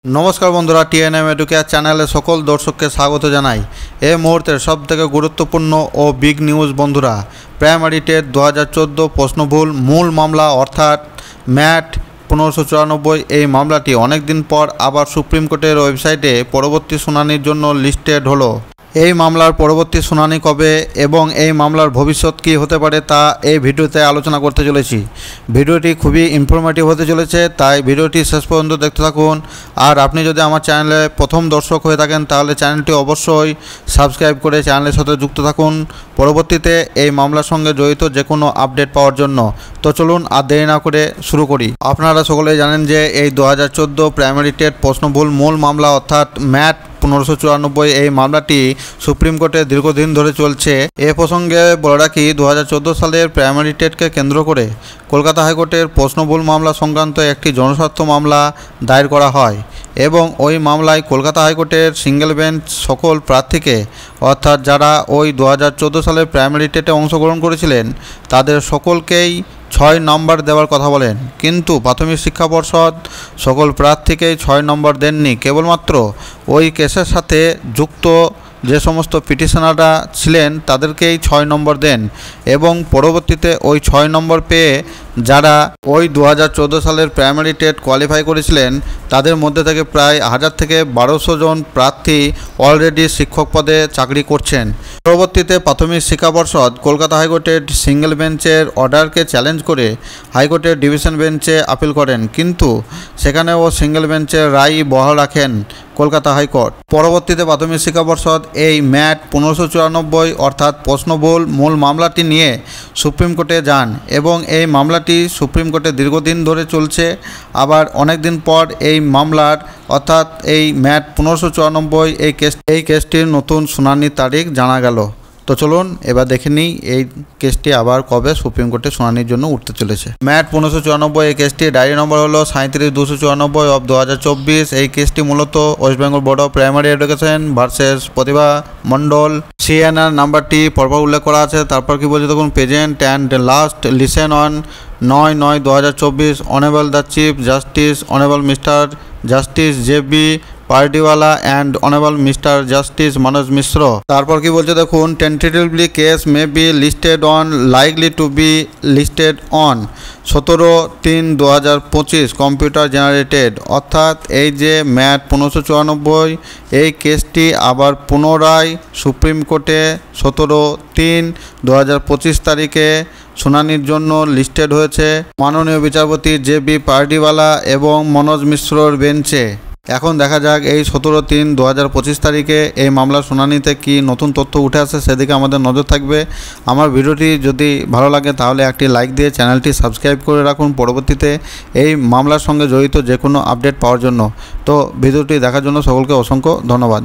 नमस्कार बंधुरा TNM Educare चैनले सकल दर्शक के स्वागत जानाई। ए मुहूर्ते सबथेके गुरुत्वपूर्ण और बिग निউজ बंधुरा प्राइमारि टेट 2014 प्रश्नभूल मूल मामला अर्थात मैट 1594 এই মামলাটি অনেক দিন পর আবার সুপ্রিম কোর্টের ওয়েবসাইটে পরবর্তী শুনানির জন্য লিস্টেড হলো। এই মামলার পরবর্তী শুনানি কবে এবং এই মামলার ভবিষ্যৎ কী হতে পারে তা এই ভিডিওতে আলোচনা করতে চলেছি। ভিডিওটি খুবই ইনফরমেটিভ হতে চলেছে, তাই ভিডিওটি শেষ পর্যন্ত দেখতে থাকুন। আর আপনি যদি আমার চ্যানেলে প্রথম দর্শক হয়ে থাকেন তাহলে চ্যানেলটি অবশ্যই সাবস্ক্রাইব করে চ্যানেলের সাথে যুক্ত থাকুন পরবর্তীতে এই মামলার সঙ্গে জড়িত যে কোনো আপডেট পাওয়ার জন্য। তো চলুন আর দেরি না করে শুরু করি। আপনারা সকলেই জানেন যে এই 2014 প্রাইমারি টেট প্রশ্নভুল মূল মামলা অর্থাৎ ম্যাট 1594 এই মামলাটি সুপ্রিম কোর্টে দীর্ঘদিন ধরে চলছে। এ প্রসঙ্গে বলে রাখি 2014 সালের প্রাইমারি টেটকে কেন্দ্র করে কলকাতা হাইকোর্টের প্রশ্নভুল মামলা সংক্রান্ত একটি জনস্বার্থ মামলা দায়ের করা হয় এবং ওই মামলায় কলকাতা হাইকোর্টের সিঙ্গেল বেঞ্চ সকল প্রার্থীকে অর্থাৎ যারা ওই 2014 সালের প্রাইমারি টেটে অংশগ্রহণ করেছিলেন তাদের সকলকেই 6 নম্বর দেওয়ার কথা বলেন, কিন্তু প্রাথমিক শিক্ষা পর্ষদ সকল প্রার্থীকেই 6 নম্বর দেননি। কেবলমাত্র ওই কেসের সাথে যুক্ত যে সমস্ত পিটিশনাররা ছিলেন তাদেরকেই 6 নম্বর দেন এবং পরবর্তীতে ওই 6 নম্বর পেয়ে যারা ওই 2014 সালের প্রাইমারি টেট কোয়ালিফাই করেছিলেন তাদের মধ্যে থেকে প্রায় 1000 থেকে 1200 জন প্রার্থী অলরেডি শিক্ষক পদে চাকরি করছেন। পরবর্তীতে প্রাথমিক শিক্ষা পর্ষদ কলকাতা হাইকোর্টের সিঙ্গেল বেঞ্চের অর্ডারকে চ্যালেঞ্জ করে হাইকোর্টের ডিভিশন বেঞ্চে আপিল করেন, কিন্তু সেখানেও সিঙ্গেল বেঞ্চের রায় বহাল রাখেন কলকাতা হাইকোর্ট। পরবর্তীতে প্রাথমিক শিক্ষা পর্ষদ এই ম্যাট 1594 অর্থাৎ প্রশ্নভুল মূল মামলাটি নিয়ে সুপ্রিম কোর্টে যান এবং এই মামলাটি সুপ্রিম কোর্টে দীর্ঘদিন ধরে চলছে। আবার অনেক দিন পর এই মামলার অর্থাৎ এই ম্যাট 1594 এই কেসটির নতুন শুনানির তারিখ জানা গেল। তো চলুন এবার দেখে নিই এই কেসটি আবার কবে সুপ্রিম কোর্টে শুনানির জন্য উঠতে চলেছে। ম্যাট 1594 এই কেসটি ডায়েরি নম্বর হলো 37294 অফ 2024। এই কেসটি মূলত West Bengal board of primary education versus Pratibha Mondal. CNR নাম্বারটি পরপর উল্লেখ করা আছে। তারপর কি বলছে দেখুন, present and last listed on 9/9/2024 honourable the chief justice honourable mister justice JB Pardiwala and honourable mister justice Manoj Mishra. তারপর কি বলছে দেখুন, tentatively case may be listed on likely to be listed on 17/3/2025 computer generated. অর্থাৎ এই যে ম্যাট 1594 এই কেসটি আবার পুনরায় সুপ্রিম কোর্টে 17/3/2025 তারিখে শুনানির জন্য লিস্টেড হয়েছে মাননীয় বিচারপতি জেবি পার্টিওয়ালা এবং মনোজ মিশ্রর বেঞ্চে। এখন দেখা যাক এই 17/3/2025 তারিখে এই মামলার শুনানিতে কি নতুন তথ্য উঠে আসে সেদিকে আমাদের নজর থাকবে। আমার ভিডিওটি যদি ভালো লাগে তাহলে একটি লাইক দিয়ে চ্যানেলটি সাবস্ক্রাইব করে রাখুন পরবর্তীতে এই মামলার সঙ্গে জড়িত যে কোনো আপডেট পাওয়ার জন্য। তো ভিডিওটি দেখার জন্য সকলকে অসংখ্য ধন্যবাদ।